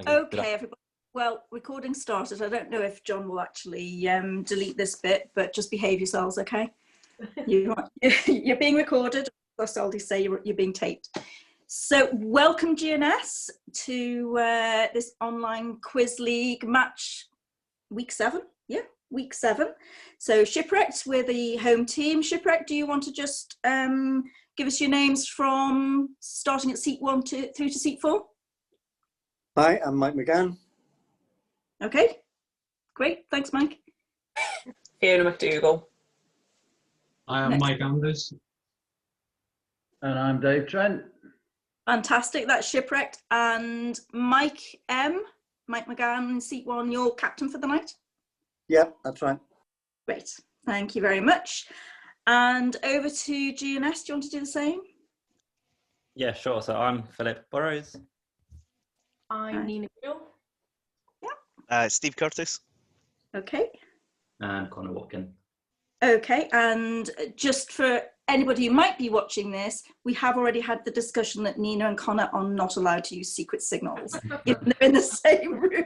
Okay, everybody. Well, recording started. I don't know if John will actually delete this bit, but just behave yourselves, okay? You're being recorded. That's all they say. You're being taped. So welcome, GNS, to this online quiz league match, week 7. Yeah, week 7. So Shipwrecked, we're the home team. Shipwrecked, do you want to just give us your names from starting at seat 1 through to seat 4? Hi, I'm Mike McGann. Okay, great. Thanks, Mike. Fiona McDougall. I am Mike Anders. And I'm Dave Trent. Fantastic, that's Shipwrecked. And Mike McGann, seat 1, you're captain for the night? Yeah, that's right. Great, thank you very much. And over to GNS, do you want to do the same? Yeah, sure. So I'm Philip Burrows. I'm Nina Gill. Yeah. Steve Curtis. Okay. And Connor Watkin. Okay, and just for anybody who might be watching this, we have already had the discussion that Nina and Connor are not allowed to use secret signals, even they're in the same room.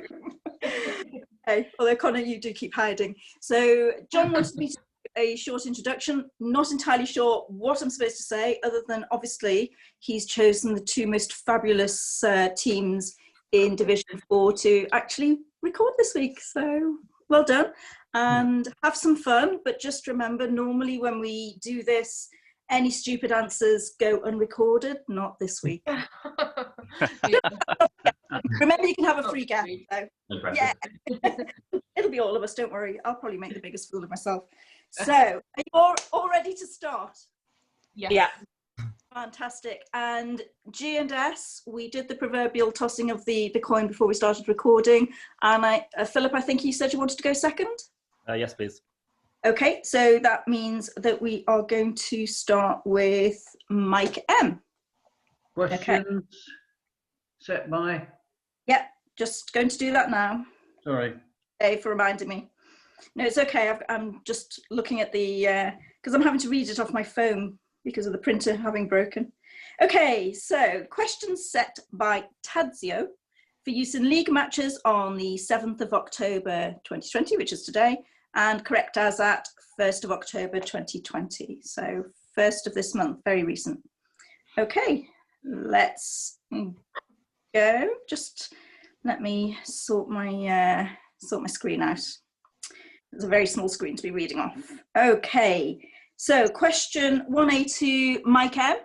Okay, although Connor, you do keep hiding. So John wanted me to do a short introduction. Not entirely sure what I'm supposed to say, other than obviously he's chosen the 2 most fabulous teams in Division 4 to actually record this week. So well done. And have some fun, but just remember, normally when we do this, any stupid answers go unrecorded, not this week. Remember, you can have a free guess. So. Yeah, it'll be all of us, don't worry. I'll probably make the biggest fool of myself. So, are you all ready to start? Yeah. Fantastic. And G&S, we did the proverbial tossing of the coin before we started recording. And Philip, I think you said you wanted to go second? Yes, please. Okay, so that means that we are going to start with Mike M. Questions set by? Yep, just going to do that now. Sorry. Dave for reminding me. No, it's okay. I'm just looking at the, because I'm having to read it off my phone because of the printer having broken. Okay, so questions set by Tadzio for use in league matches on the 7th of October 2020, which is today, and correct as at 1st of October 2020. So 1st of this month, very recent. Okay, let's go. Just let me sort my screen out. It's a very small screen to be reading off. Okay, so question 1A to Mike M.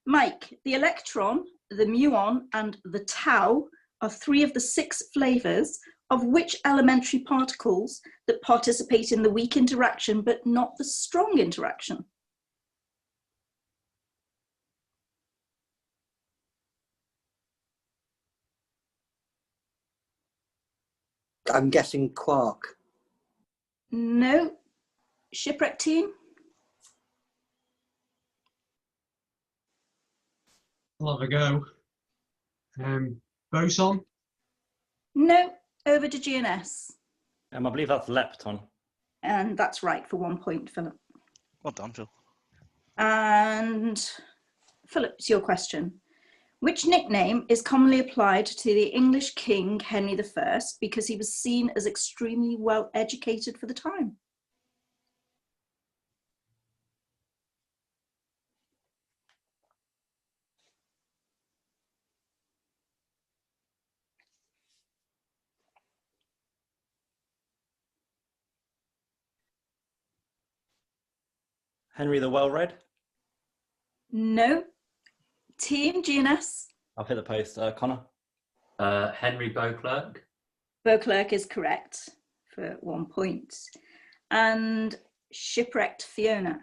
Mike, the electron, the muon, and the tau are 3 of the 6 flavors of which elementary particles that participate in the weak interaction but not the strong interaction? I'm guessing quark. No. Shipwreck team? I'll have a go. Boson? No. Over to GNS. I believe that's lepton. And that's right for 1 point, Philip. Well done, Phil. And Philip, it's your question. Which nickname is commonly applied to the English king Henry I because he was seen as extremely well educated for the time? Henry the Well-Read? No. Team GNS? I'll hit the post. Connor? Henry Beauclerk. Beauclerk is correct for 1 point. And Shipwrecked Fiona.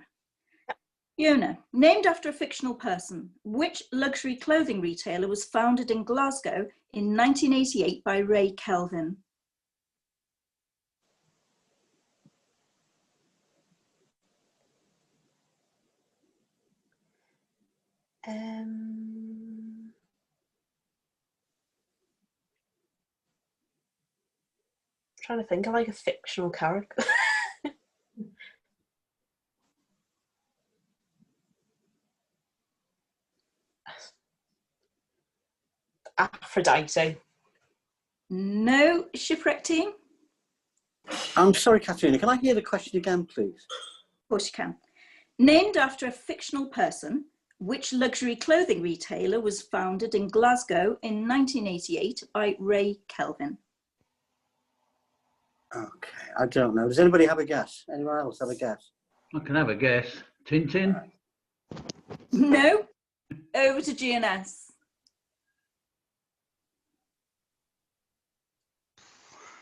Fiona, named after a fictional person, which luxury clothing retailer was founded in Glasgow in 1988 by Ray Kelvin? Trying to think of like a fictional character. Aphrodite. No. Shipwrecked team? I'm sorry, Katrina. Can I hear the question again, please? Of course you can. Named after a fictional person, which luxury clothing retailer was founded in Glasgow in 1988 by Ray Kelvin? Okay, I don't know. Does anybody have a guess? Anyone else have a guess? I can have a guess. Tintin? No. Over to GNS.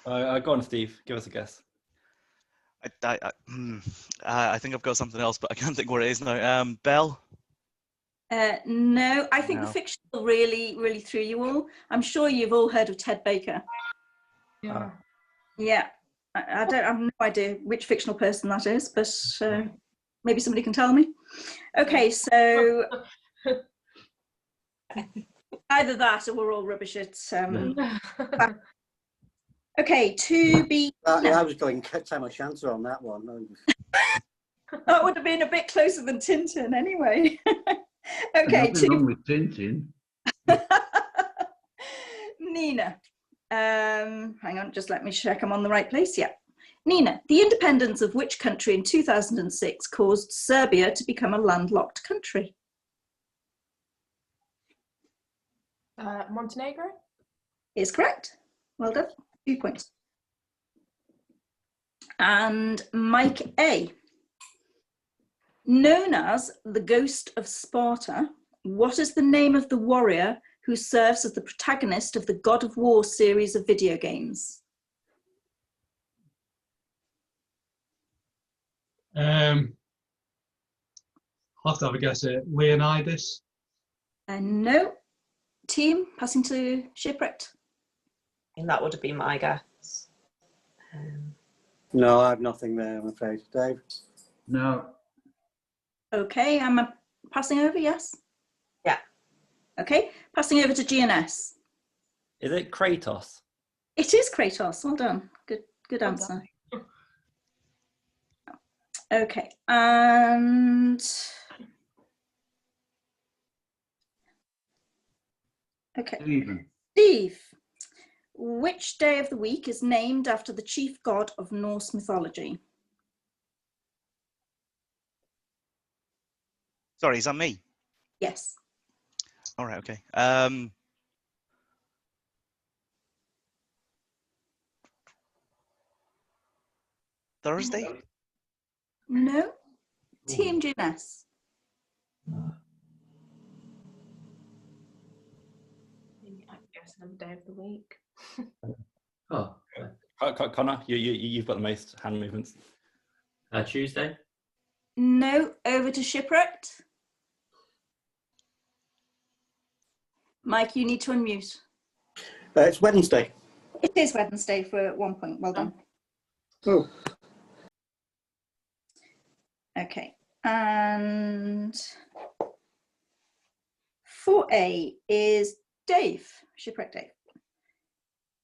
Go on, Steve. Give us a guess. I think I've got something else, but I can't think what it is now. Belle? No, I think No. the fictional really threw you all. I'm sure you've all heard of Ted Baker. Yeah. Yeah, I have no idea which fictional person that is, but maybe somebody can tell me. Okay, so either that or we're all rubbish at. Okay, to be. I was going to take my chance on that one. That would have been a bit closer than Tintin anyway. Okay, Nothing wrong with Tintin. Nina. Hang on, just let me check I'm on the right place. Yeah. Nina, the independence of which country in 2006 caused Serbia to become a landlocked country? Montenegro? Is correct. Well done. 2 points. And Mike A. Known as the Ghost of Sparta, what is the name of the warrior who serves as the protagonist of the God of War series of video games? I'll have to have a guess at Leonidas. No. Team, passing to Shipwrecked. And that would have been my guess. No, I have nothing there, I'm afraid. Dave? No. Okay, I'm passing over, yes? Yeah. Okay, passing over to GNS. Is it Kratos? It is Kratos. Well done. Good answer. Okay, and okay. Stephen. Steve, which day of the week is named after the chief god of Norse mythology? Sorry, is that me? Yes. All right, okay. Thursday? No. Team GNS. I'm guessing on the day of the week. Oh, Connor, you've got the most hand movements. Tuesday? No. Over to Shipwrecked. Mike, you need to unmute. It's Wednesday. It is Wednesday for 1 point. Well done. Oh. Okay. And 4A is Dave, Shipwrecked Dave.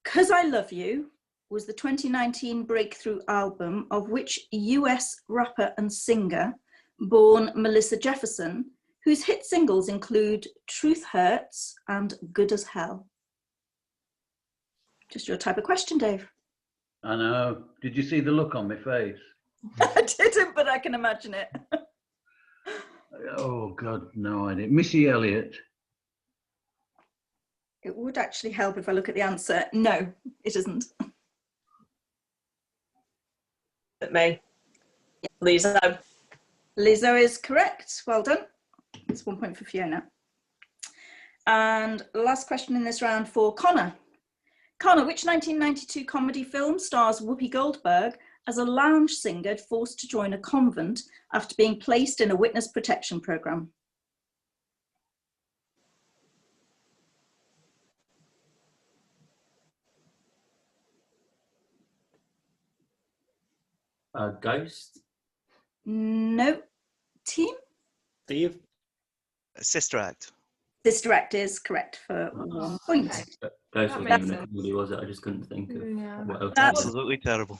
'Cause I Love You was the 2019 breakthrough album of which US rapper and singer born Melissa Jefferson, whose hit singles include Truth Hurts and Good as Hell. Just your type of question, Dave. I know. Did you see the look on my face? I didn't, but I can imagine it. Oh, God, no idea. Missy Elliott. It would actually help if I look at the answer. No, it isn't. At me. Lizzo. Lizzo is correct. Well done. It's 1 point for Fiona. And last question in this round for Connor. Connor, which 1992 comedy film stars Whoopi Goldberg as a lounge singer forced to join a convent after being placed in a witness protection program? Ghost? No. Team? Steve? Sister Act. Sister Act is correct for 1 point. Ghost That wasn't makes even a sense. comedy, was it? I just couldn't think of what else. That's- Absolutely terrible.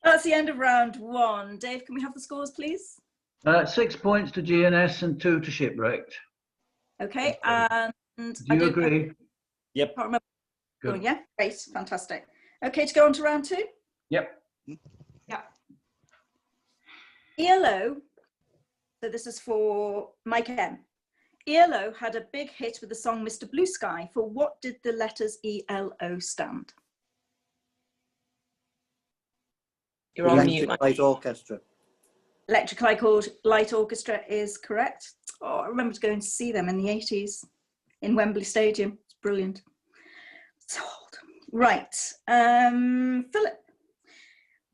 That's the end of round 1. Dave, can we have the scores, please? 6 points to GNS and 2 to Shipwrecked. Okay, and And Do you agree? Yep. can't remember. Oh, Good. yeah, great, fantastic. Okay, to go on to round 2. Yep. ELO, so this is for Mike M. ELO had a big hit with the song Mr. Blue Sky. For what did the letters ELO stand? You're on mute, Electric Mike. Light Orchestra. Electric Light Orchestra is correct. Oh, I remember going to see them in the 80s in Wembley Stadium. It's brilliant. So old. Right, Philip.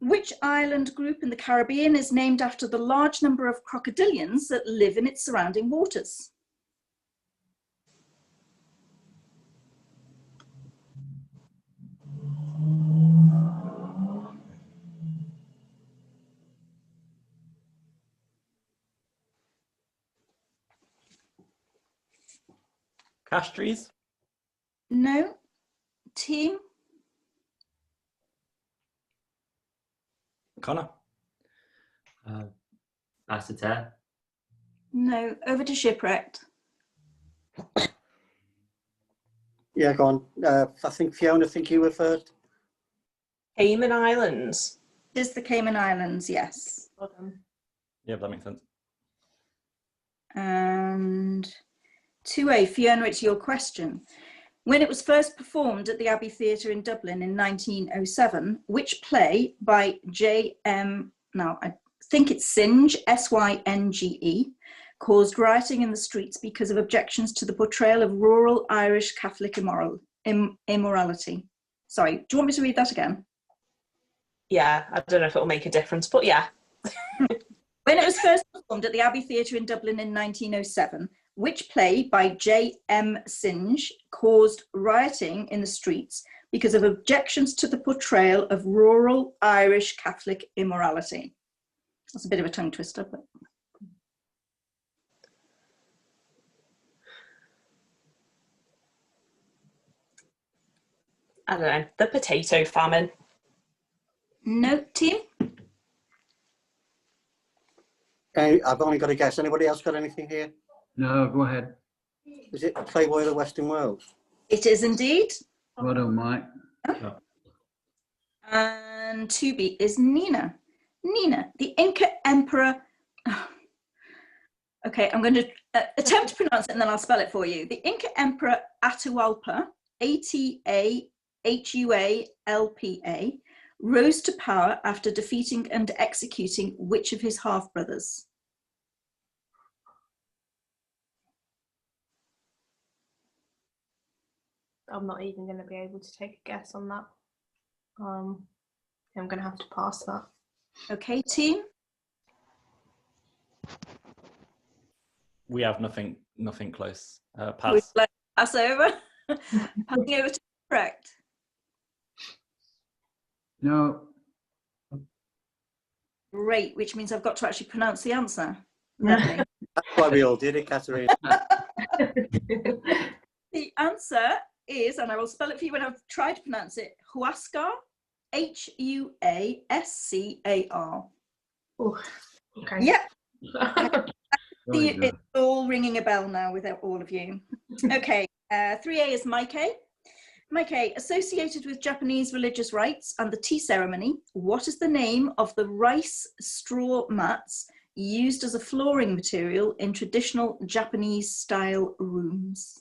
Which island group in the Caribbean is named after the large number of crocodilians that live in its surrounding waters? Castries? No. Team? Connor? Basseterre. No. Over to Shipwrecked. Yeah, go on. I think Fiona, you were first. Cayman Islands. It is the Cayman Islands, yes. Yeah, that makes sense. And 2A, Fiona, it's your question. When it was first performed at the Abbey Theatre in Dublin in 1907, which play by J.M., now I think it's Synge, S-Y-N-G-E, caused rioting in the streets because of objections to the portrayal of rural Irish Catholic immorality? Sorry, do you want me to read that again? Yeah, I don't know if it'll make a difference, but yeah. When it was first performed at the Abbey Theatre in Dublin in 1907, which play by J.M. Synge caused rioting in the streets because of objections to the portrayal of rural Irish Catholic immorality? That's a bit of a tongue twister, but... I don't know. The potato famine. No, team? I've only got a guess. Anybody else got anything here? No, go ahead. Is it Playboy of the Western World? It is indeed. Well done, Mike. And 2B is Nina. Nina, the Inca Emperor... Okay, I'm going to attempt to pronounce it and then I'll spell it for you. The Inca Emperor Atahualpa, Atahualpa, rose to power after defeating and executing which of his half-brothers? I'm not even going to be able to take a guess on that. I'm going to have to pass that. Okay, team? We have nothing close. Would Pass. you like to pass over? Passing over to correct. No. Great, which means I've got to actually pronounce the answer. Lovely. That's why we all did it, Catherine. The answer is, and I will spell it for you when I've tried to pronounce it, Huascar, Huascar. Oh, okay. Yeah, Very it's good. all ringing a bell now with all of you. Okay, 3A is Maike. Maike, associated with Japanese religious rites and the tea ceremony, what is the name of the rice straw mats used as a flooring material in traditional Japanese style rooms?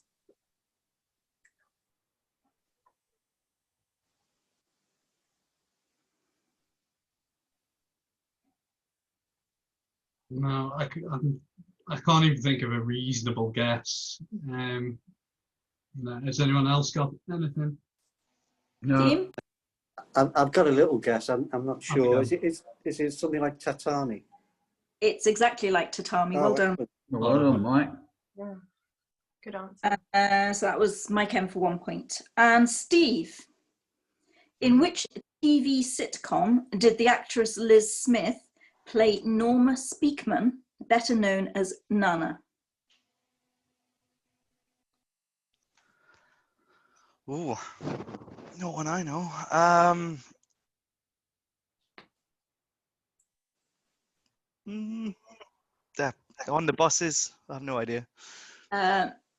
No, I can't even think of a reasonable guess. No, has anyone else got anything? No. Team? I've got a little guess. I'm not sure. Okay. Is it something like tatami? It's exactly like tatami. Well done. excellent. Well done, Mike. Yeah. Good answer. So that was Mike M for 1 point. And Steve, in which TV sitcom did the actress Liz Smith play Norma Speakman, better known as Nana? Ooh, no one I know. On the buses, I have no idea.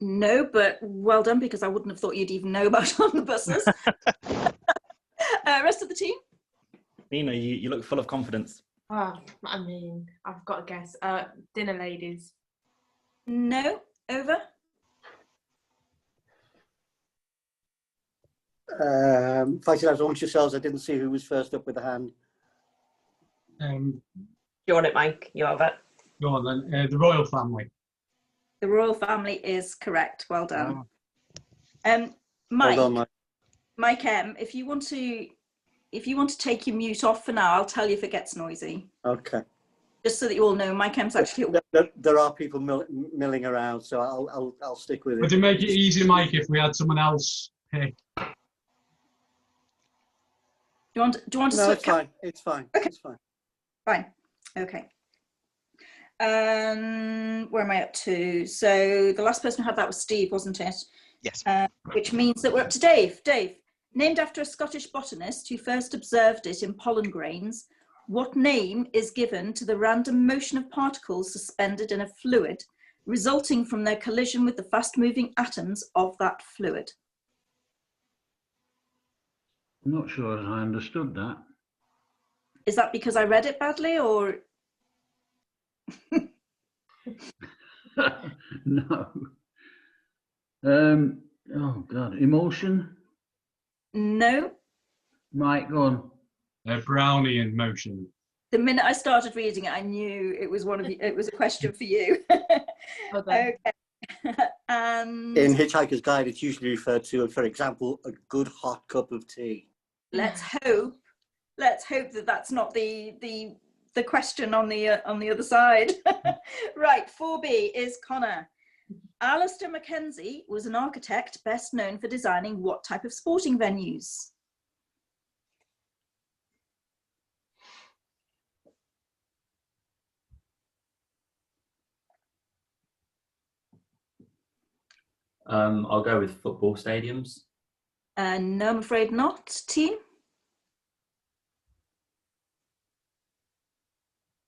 No, but well done, because I wouldn't have thought you'd even know about omnibuses. Rest of the team? Nina, you look full of confidence. Oh, I mean, I've got to guess. Dinner ladies. No. Over? Fighting out amongst yourselves, I didn't see who was first up with a hand. You're on it, Mike. You have it. Go on then. The royal family. The royal family is correct. Well done. Well Mike, done, Mike. Mike M, if you want to take your mute off for now, I'll tell you if it gets noisy. Okay. Just so that you all know, Mike M's actually. There are people milling around, so I'll stick with it. Would it make it easier, Mike, if we had someone else pick? Do you want to No, switch? it's fine. It's fine. Okay. It's fine. Fine. Okay. Where am I up to? So the last person who had that was Steve, wasn't it? Yes. Which means that we're up to Dave. Dave, named after a Scottish botanist who first observed it in pollen grains, what name is given to the random motion of particles suspended in a fluid, resulting from their collision with the fast-moving atoms of that fluid? I'm not sure I understood that. Is that because I read it badly, or? No. Oh God, emotion. No. Right, go on. Brownian motion. The minute I started reading it, I knew it was one of you. It was a question for you. Okay. And In Hitchhiker's Guide, it's usually referred to, for example, a good hot cup of tea. let's hope that that's not the question on the other side. Right, 4B is Connor. Alistair Mackenzie was an architect best known for designing what type of sporting venues? I'll go with football stadiums. No, I'm afraid not. Team?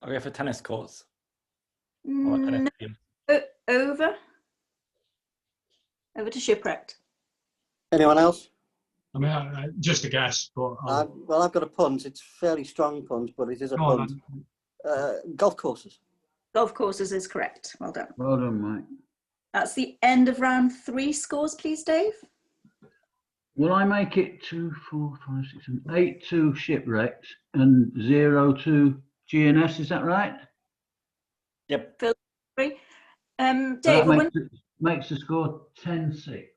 I'll go for tennis courts. Or No. tennis stadium. Over to Shipwrecked. Anyone else? I mean, just a guess, but Well, I've got a punt. It's fairly strong punt, but it is a go on, punt. then. Golf courses. Golf courses is correct. Well done. Well done, Mike. That's the end of round 3. Scores, please, Dave. Will I make it 2, 4, 5, 6, 7, 8 to Shipwrecked and 0 to GNS? Is that right? Yep. Phil, 3. Dave, That makes the score 10-6.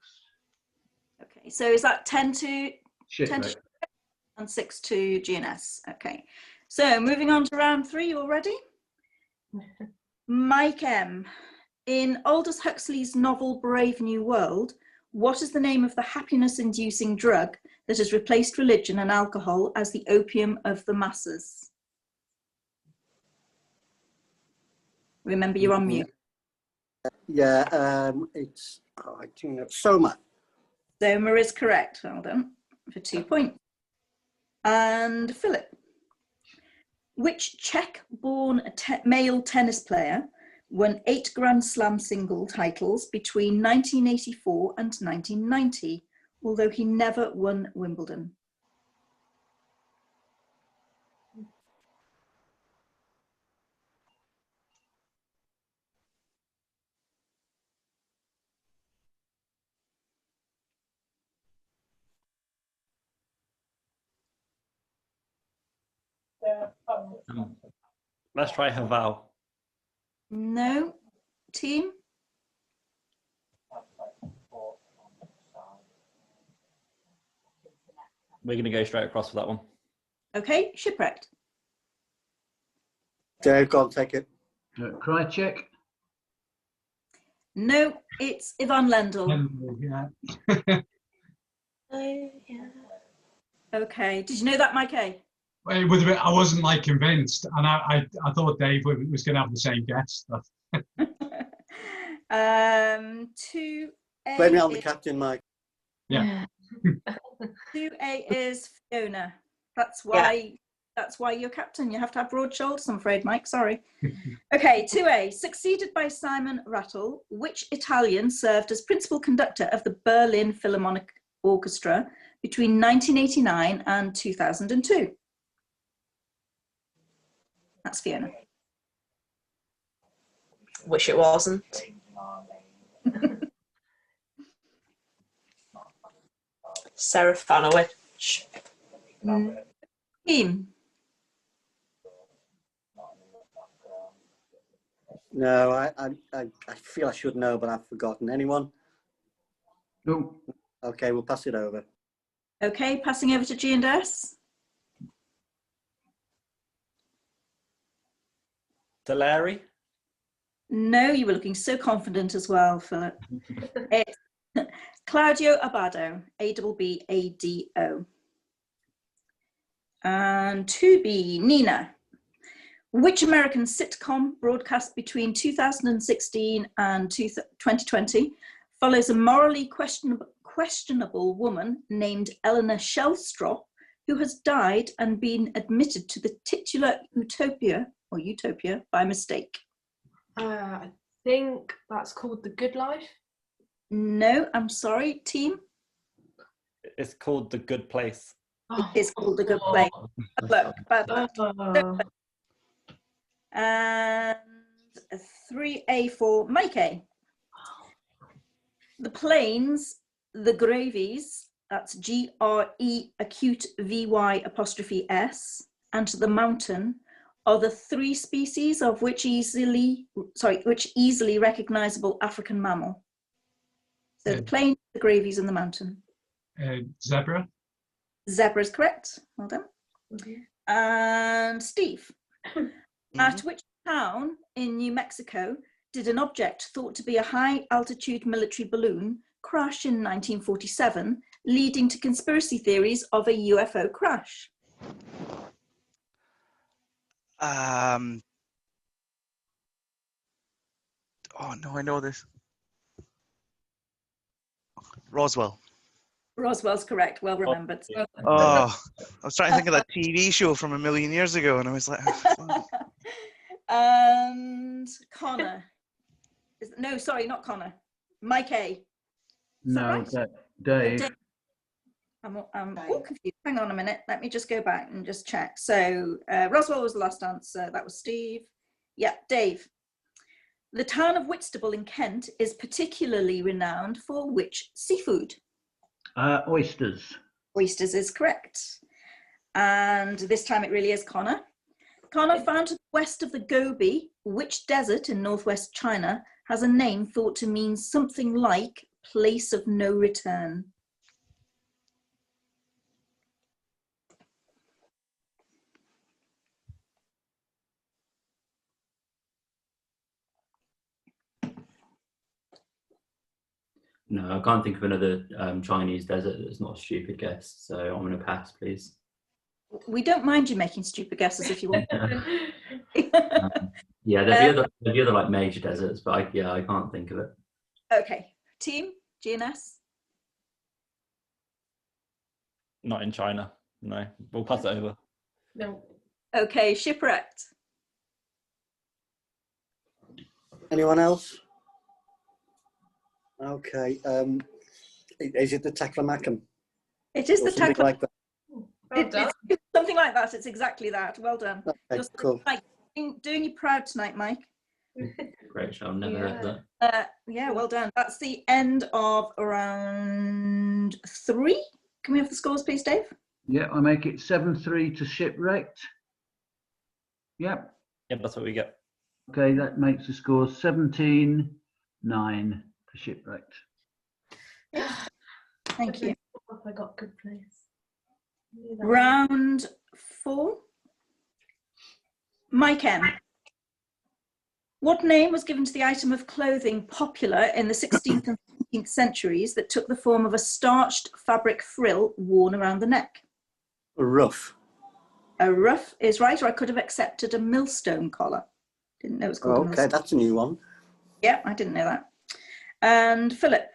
okay, so is that 10 to Shipwrecked. and 6 to GNS? Okay, so moving on to round 3. You all ready? Mike M. In Aldous Huxley's novel Brave New World, what is the name of the happiness-inducing drug that has replaced religion and alcohol as the opium of the masses? Remember, you're on mute. Yeah, it's Soma. Soma is correct. Well done, for 2 points. And Philip. Which Czech-born male tennis player won 8 Grand Slam single titles between 1984 and 1990, although he never won Wimbledon? Let's try Haval. No. Team? We're going to go straight across for that one. Okay, Shipwrecked. Dave, go on, take it. Krychek. No, it's Ivan Lendl. Yeah. Okay, did you know that, Mike A? I wasn't like convinced, and I thought Dave was going to have the same guess. 2A. Blame me on the captain, Mike. Yeah. 2A is Fiona. That's why That's why you're captain. You have to have broad shoulders, I'm afraid, Mike. Sorry. Okay, 2A. Succeeded by Simon Rattle, which Italian served as principal conductor of the Berlin Philharmonic Orchestra between 1989 and 2002? That's Fiona. Wish it wasn't. Serafanowicz. Team. No, I feel I should know, but I've forgotten. Anyone? No. Okay, we'll pass it over. Okay, passing over to G&S. Deleri? No, you were looking so confident as well, Philip. It's Claudio Abbado, A-B-B-A-D-O. And 2B, Nina. Which American sitcom broadcast between 2016 and 2020 follows a morally questionable woman named Eleanor Shellstrop, who has died and been admitted to the titular utopia by mistake? I think that's called The Good Life. No, I'm sorry, team. It's called The Good Place. It is called The Good Place. Bad luck. And 3A for Mike A. The plains, the gravies, that's G-R-E acute V-Y apostrophe S, and the mountain are the three species of which easily recognizable African mammal. So the plains, the gravies, and the mountain. Zebra. Zebra is correct. Well done. And Steve, at which town in New Mexico did an object thought to be a high-altitude military balloon crash in 1947, leading to conspiracy theories of a UFO crash? Oh no, I know this. Roswell. Roswell's correct. Well remembered. Oh, I was trying to think of that TV show from a million years ago, and I was like, oh, And Connor. No, sorry, not Connor. Mike A. No, right? Dave. I'm all confused. Hang on a minute. Let me just go back and just check. So Roswell was the last answer. That was Steve. Yeah, Dave. The town of Whitstable in Kent is particularly renowned for which seafood? Oysters. Oysters is correct. And this time it really is Connor. Connor, found to the west of the Gobi, which desert in northwest China has a name thought to mean something like place of no return? No, I can't think of another Chinese desert that's not a stupid guess, so I'm going to pass, please. We don't mind you making stupid guesses if you want. Yeah, there'll be other like major deserts, but I can't think of it. Okay, team, GNS? Not in China. No, we'll pass it over. No. Okay, Shipwrecked. Anyone else? Okay. Is it the Taklamakan? It is the Something Taklamakan. like that. It's something like that. It's exactly that. Well done. Okay, cool. Mike, doing you proud tonight, Mike. Great show. I've never heard of that. Yeah, well done. That's the end of round 3. Can we have the scores, please, Dave? Yeah, I make it 7-3 to Shipwrecked. Yep. Yeah, that's what we get. Okay, that makes the score 17-9 to Shipwrecked. Thank you. I got good place. Round 4. Mike M. What name was given to the item of clothing popular in the 16th and 17th centuries that took the form of a starched fabric frill worn around the neck? A ruff. A ruff is right, or I could have accepted a millstone collar. Didn't know it was called a Okay, millstone. that's a new one. Yeah, I didn't know that. And Philip,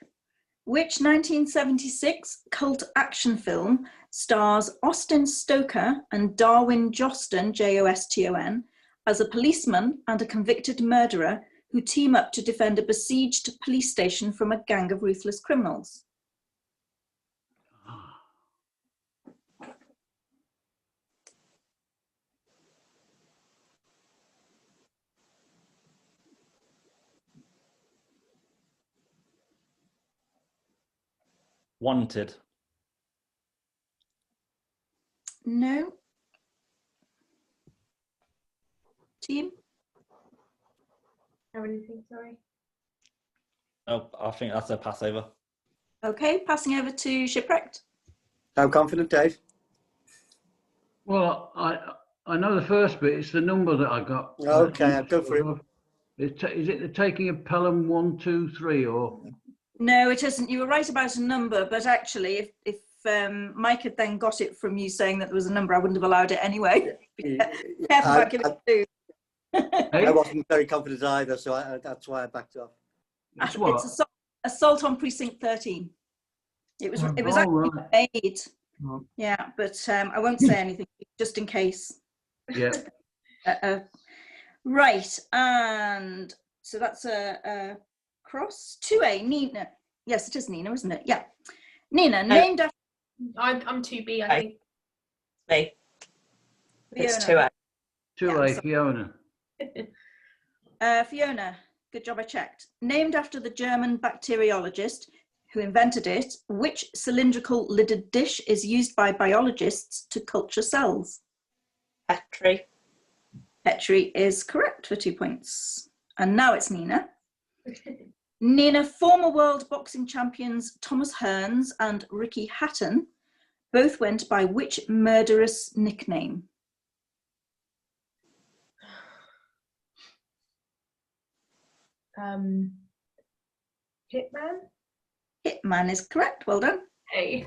Which 1976 cult action film stars Austin Stoker and Darwin Joston, Joston, as a policeman and a convicted murderer who team up to defend a besieged police station from a gang of ruthless criminals? Wanted. No. Team? Have anything, sorry? Oh, I think that's a passover. Okay, passing over to Shipwrecked. I'm confident, Dave. Well, I know the first bit. It's the number that I got. Okay, I'll go for it. Is it the taking of Pelham 1, 2, 3, or? No, it isn't. You were right about a number, but actually, if Mike had then got it from you saying that there was a number, I wouldn't have allowed it anyway. Careful about giving it I wasn't very confident either, so that's why I backed off. It's what? It's assault on precinct 13. It was Oh, actually right. made. Oh. Yeah, but I won't say anything just in case. Yeah. Right, and so that's a cross. 2A, Nina. Yes, it is Nina, isn't it? Yeah. Nina, named after I'm 2B, I think. Me. It's Fiona. 2A. 2A, Fiona. Fiona, good job I checked. Named after the German bacteriologist who invented it, which cylindrical lidded dish is used by biologists to culture cells? Petri. Petri is correct for 2 points. And now it's Nina. Nina, former world boxing champions Thomas Hearns and Ricky Hatton both went by which murderous nickname? Hitman? Hitman is correct, well done. Hey.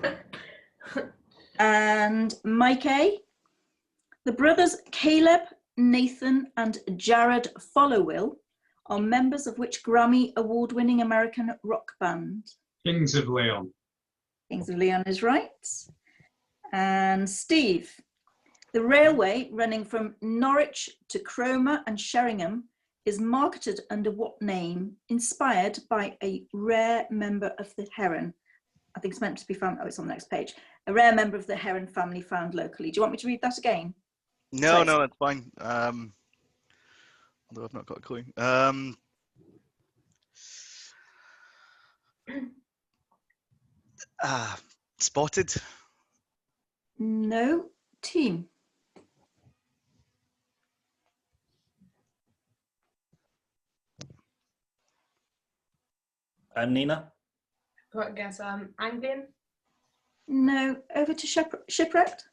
And Mike A. The brothers Caleb, Nathan and Jared Followill are members of which Grammy award-winning American rock band? Kings of Leon. Kings of Leon is right. And Steve, the railway running from Norwich to Cromer and Sheringham is marketed under what name, inspired by a rare member of the heron? I think it's meant to be found, oh, it's on the next page. A rare member of the heron family found locally. Do you want me to read that again? No, no, that's fine. Although I've not got a clue. Spotted. No. Team. Nina? Got to guess, Anglian? No. Over to Shipwrecked.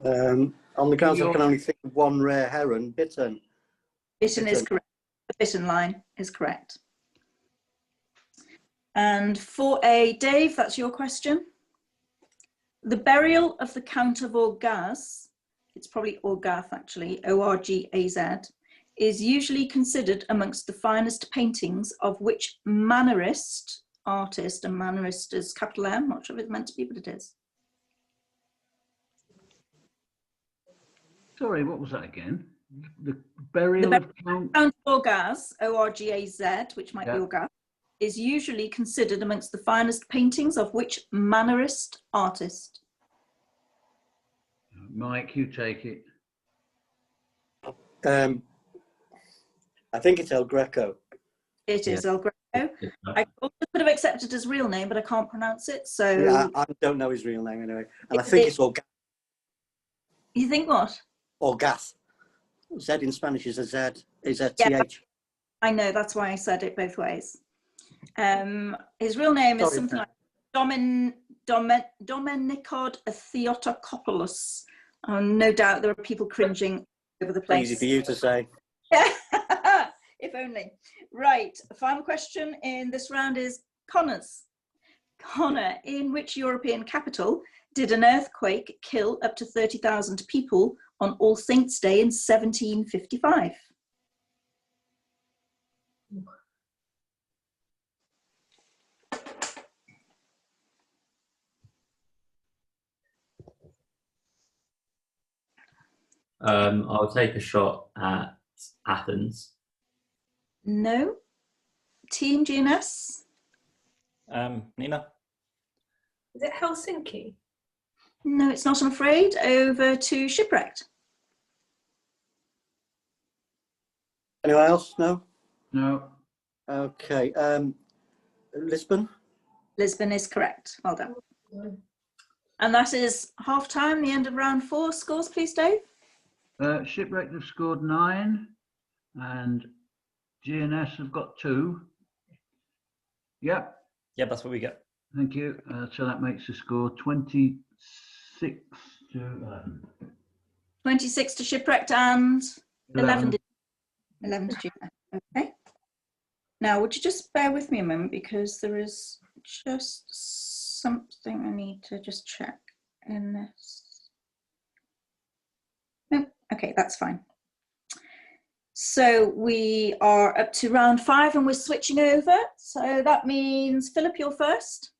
On the grounds I can only think of one rare heron, bittern. Bittern is correct. The bittern line is correct. And 4A, Dave, that's your question. The burial of the Count of Orgaz, it's probably Orgath actually, O-R-G-A-Z, is usually considered amongst the finest paintings of which Mannerist artist, and Mannerist is capital M, not sure if it's meant to be, but it is. Sorry, what was that again? The burial of Count of Orgaz, O-R-G-A-Z, which might be Orgath, is usually considered amongst the finest paintings of which Mannerist artist? Mike, you take it. I think it's El Greco. It is El Greco. I also could have accepted his real name, but I can't pronounce it. So yeah, I don't know his real name anyway. And I think it's Orgath. You think what? Orgath. Z in Spanish is a Z. Is a Yeah, TH. I know, that's why I said it both ways. His real name is something like Domenicod Theotokopoulos. No doubt there are people cringing over the place. Easy for you to say. If only. Right, the final question in this round is Connor's. Connor, in which European capital did an earthquake kill up to 30,000 people on All Saints' Day in 1755? I'll take a shot at Athens. No. Team GNS? Nina? Is it Helsinki? No, it's not, I'm afraid. Over to Shipwrecked. Anyone else? No? No. Okay. Lisbon? Lisbon is correct. Well done. And that is half time, the end of round 4. Scores, please, Dave. Shipwrecked have scored 9 and GNS have got 2. Yep, Yeah, that's what we get. thank you. So that makes the score 26 to 11. 26 to Shipwrecked and 11 to 11. GNS. Okay. Now, would you just bear with me a moment, because there is just something I need to just check in this. No, okay, that's fine. So we are up to round 5 and we're switching over. So that means Philip, you're first.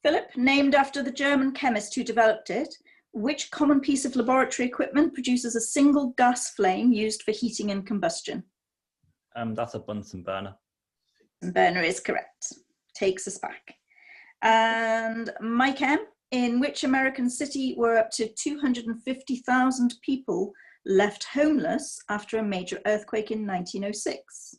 Philip, named after the German chemist who developed it, which common piece of laboratory equipment produces a single gas flame used for heating and combustion? That's a Bunsen burner. Burner is correct. Takes us back. And Mike M, in which American city were up to 250,000 people left homeless after a major earthquake in 1906?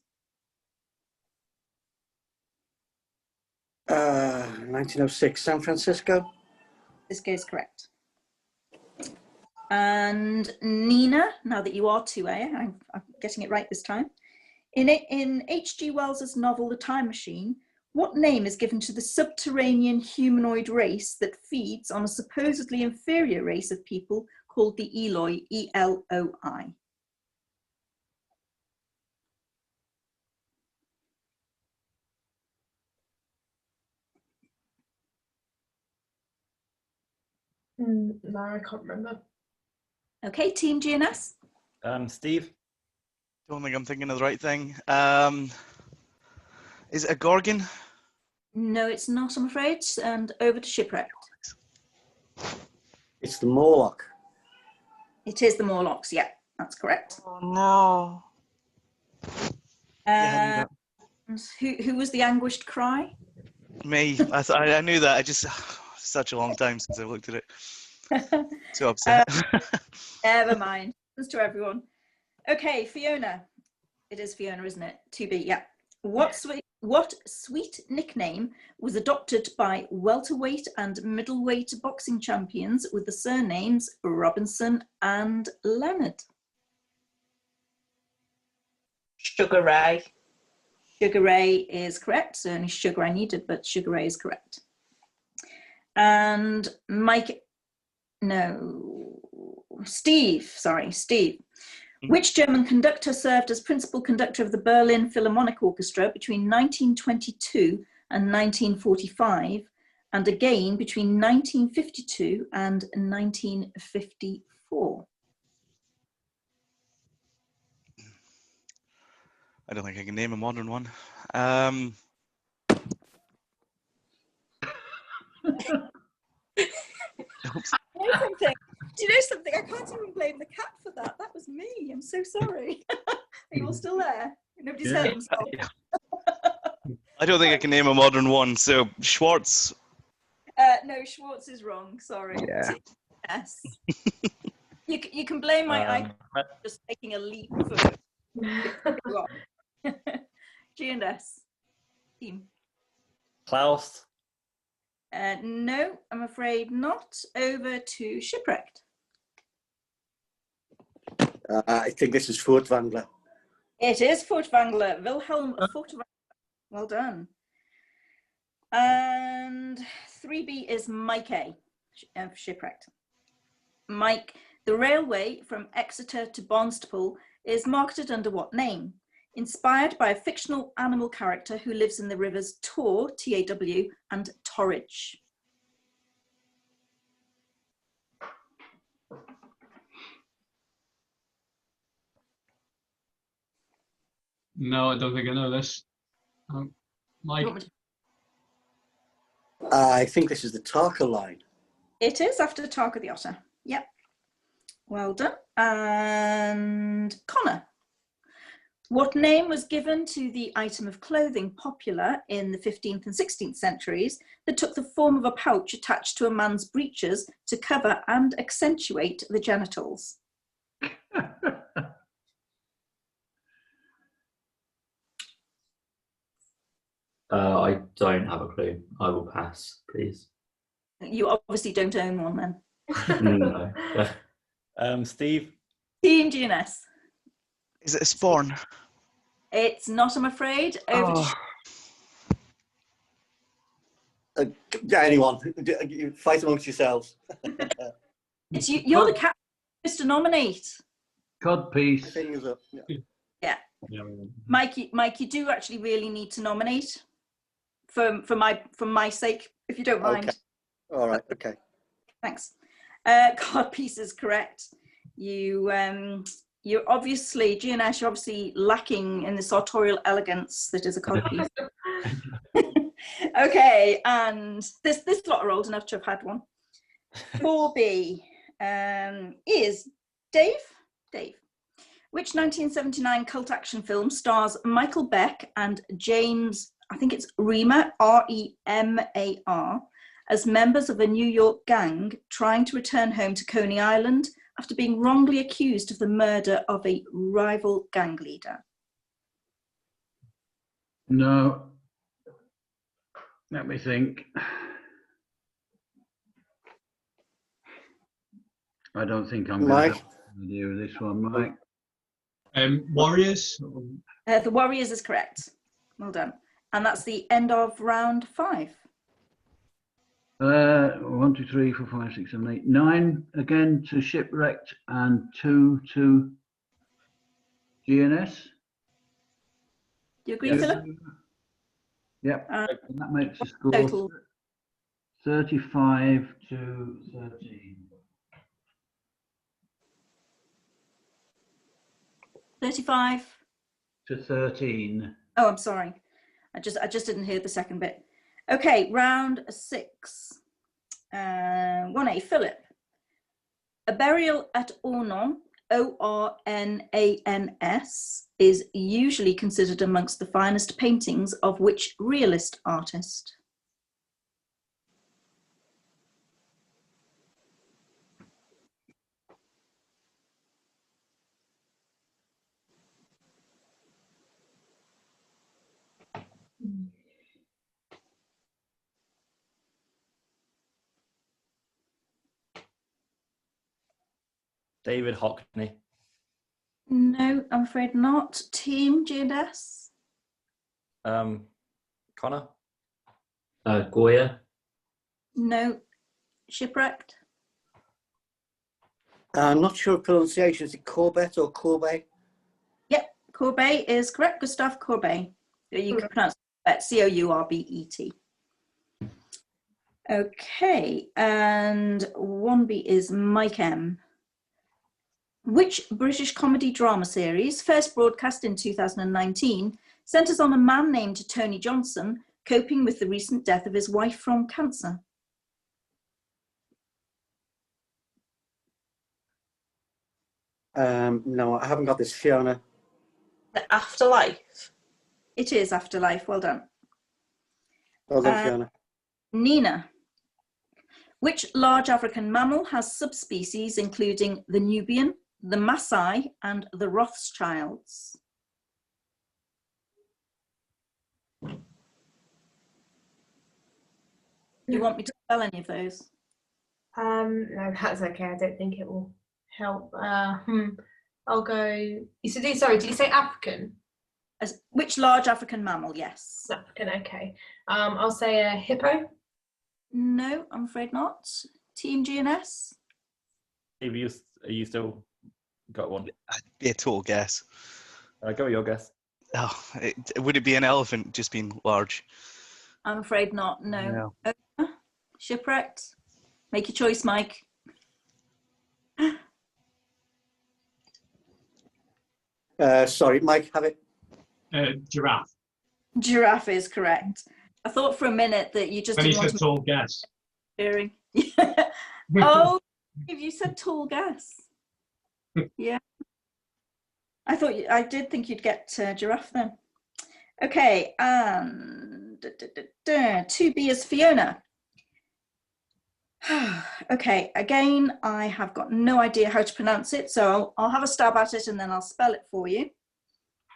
1906, San Francisco? This goes correct. And Nina, now that you are 2A, I'm getting it right this time. In H.G. Wells's novel The Time Machine, what name is given to the subterranean humanoid race that feeds on a supposedly inferior race of people called the Eloi, E-L-O-I? No, I can't remember. Okay, Team GNS? Steve? Don't think I'm thinking of the right thing. Is it a Gorgon? No, it's not, I'm afraid. And over to Shipwrecked. It's the Morlock. It is the Morlocks, yeah, that's correct. Oh no. Yeah, Who was the anguished cry? me. I knew that. I just such a long time since I looked at it. So upset. Never mind. It's to everyone. Okay, Fiona. It is Fiona, isn't it? 2B, yeah. What sweet nickname was adopted by welterweight and middleweight boxing champions with the surnames Robinson and Leonard? Sugar Ray. Sugar Ray is correct. So only Sugar I needed, but Sugar Ray is correct. And Steve. Which German conductor served as principal conductor of the Berlin Philharmonic Orchestra between 1922 and 1945, and again between 1952 and 1954? I don't think I can name a modern one. Do you know something? I can't even blame the cat for that. That was me. I'm so sorry. Are you all still there? Nobody's heard themselves. I don't think I can name a modern one. So Schwartz. No, Schwartz is wrong. Sorry. Yeah. Yes. You can blame my eye just taking a leap for G&S team. Klaus? No, I'm afraid not. Over to Shipwrecked. I think this is Furtwängler. It is Furtwängler, Wilhelm Furtwängler. Well done. And 3B is Mike A, Shipwrecked. Mike, the railway from Exeter to Barnstaple is marketed under what name? Inspired by a fictional animal character who lives in the rivers Tor, T-A-W, and Torridge. No, I don't think I know this. Mike? I think this is the Tarka line. It is after Tarka the Otter. Yep. Well done. And Connor. What name was given to the item of clothing popular in the 15th and 16th centuries that took the form of a pouch attached to a man's breeches to cover and accentuate the genitals? I don't have a clue. I will pass, please. You obviously don't own one then. No. Steve? Team GNS. Is it a spawn? It's not, I'm afraid. Over to Yeah, anyone. Fight amongst yourselves. it's you, you're the captain to nominate. Codpiece. Fingers up. Yeah. Yeah. Mike, you do actually really need to nominate for my sake, if you don't mind. Okay. All right. Okay. Thanks. Codpiece is correct. You're obviously, GNS, you're obviously lacking in the sartorial elegance that is a codpiece. Okay, and this lot are old enough to have had one. 4B is Dave. Which 1979 cult action film stars Michael Beck and James, I think it's Remar, R-E-M-A-R, as members of a New York gang trying to return home to Coney Island after being wrongly accused of the murder of a rival gang leader? No. Let me think. I don't think I'm going to have an idea of this one, Mike. Warriors? The Warriors is correct. Well done. And that's the end of round 5. 1, 2, 3, 4, 5, 6, 7, 8, 9 again to Shipwrecked and 2 to GNS. Do you agree, Philip? Yep. And that makes the score Total. 35 to 13. 35 to 13. Oh, I'm sorry. I just didn't hear the second bit. Okay, round 6. 1A, Philip. A burial at Ornans, O-R-N-A-N-S, is usually considered amongst the finest paintings of which realist artist? David Hockney. No, I'm afraid not. Team GNS? Connor? Goya. No. Shipwrecked? I'm not sure of pronunciation. Is it Corbett or Courbet? Yep, Courbet is correct. Gustave Courbet. You can pronounce it C-O-U-R-B-E-T. Okay, and 1B is Mike M. Which British comedy drama series, first broadcast in 2019, centres on a man named Tony Johnson coping with the recent death of his wife from cancer? No, I haven't got this, Fiona. The Afterlife. It is Afterlife. Well done. Well done, Fiona. Nina. Which large African mammal has subspecies including the Nubian, the Maasai, and the Rothschilds? Do you want me to spell any of those? No, that's okay. I don't think it will help. I'll go. Sorry, did you say African? Which large African mammal? Yes. African. Okay. I'll say a hippo. No, I'm afraid not. Team GNS? Have you still got one? I'd be a total guess. Go with your guess. Oh, would it be an elephant just being large? I'm afraid not. No. Shipwrecked? Make your choice, Mike. Sorry, Mike, have it. Giraffe. Giraffe is correct. I thought for a minute that you just And he didn't want said to tall guess. hearing. Oh, if you said tall gas. Yeah. I did think you'd get giraffe then. Okay, and 2B is Fiona. Okay, again, I have got no idea how to pronounce it, so I'll have a stab at it and then I'll spell it for you.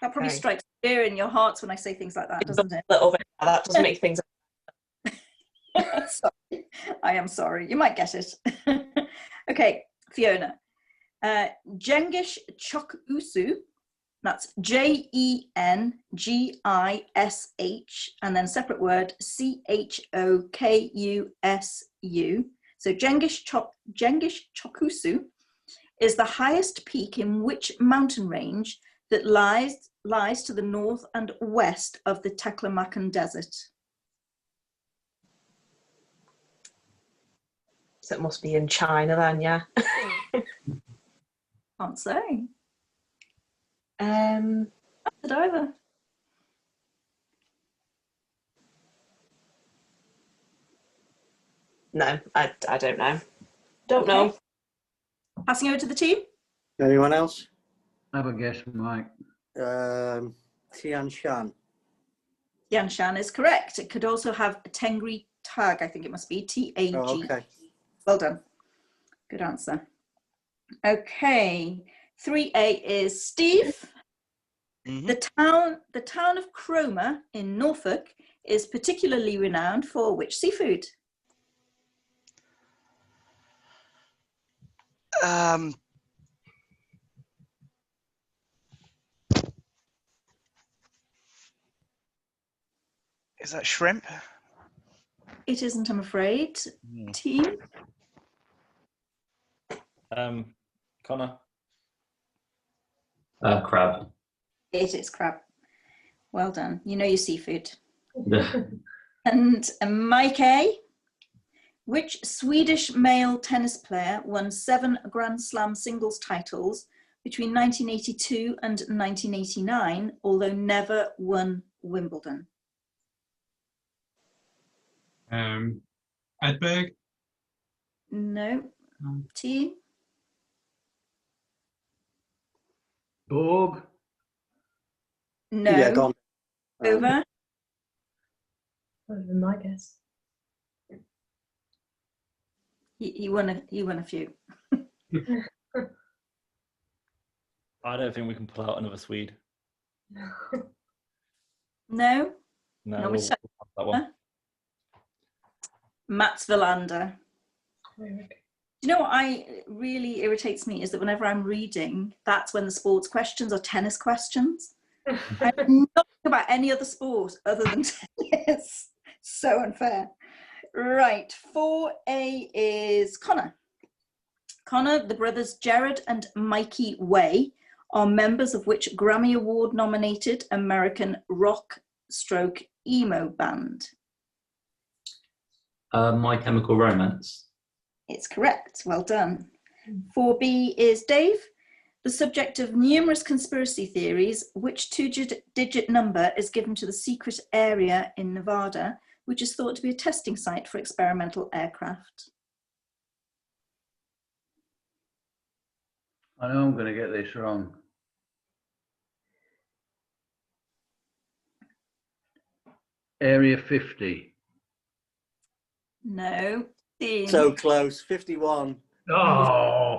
That probably strikes fear in your hearts when I say things like that, doesn't it? A little bit. That doesn't make things. Sorry. I am sorry. You might get it. Okay, Fiona. Jengish Chokusu. That's Jengish, and then separate word Chokusu. So Jengish Chokusu is the highest peak in which mountain range that lies to the north and west of the Taklamakan Desert? So it must be in China then, yeah. Can't say. Um, Not either. no, I don't know. Don't know. Passing over to the team. Anyone else? Have a guess, Mike. Tian Shan. Yanshan is correct. It could also have a Tengri Tag, I think it must be Tag. Oh, okay. Well done. Good answer. Okay, 3A is Steve. Mhm. The town of Cromer in Norfolk is particularly renowned for which seafood? Is that shrimp? It isn't, I'm afraid. Hmm. Team? Connor. Crab. It is crab. Well done. You know your seafood. Yeah. And Mike A. Which Swedish male tennis player won 7 Grand Slam singles titles between 1982 and 1989, although never won Wimbledon? Edberg. No. Team? Borg. No. Yeah, gone. Over? Not even my guess. He won a few. I don't think we can pull out another Swede. No? No, No, we'll have that one. Mats Wilander. Okay. You know what really irritates me is that whenever I'm reading, that's when the sports questions are tennis questions. I know nothing about any other sport other than tennis. So unfair. Right, 4A is Connor. Connor, the brothers Jared and Mikey Way are members of which Grammy Award nominated American rock stroke emo band? My Chemical Romance. It's correct. Well done. 4B is Dave. The subject of numerous conspiracy theories, which two-digit number is given to the secret area in Nevada, which is thought to be a testing site for experimental aircraft? I know I'm going to get this wrong. Area 50. No. Dean. So close. 51. Oh!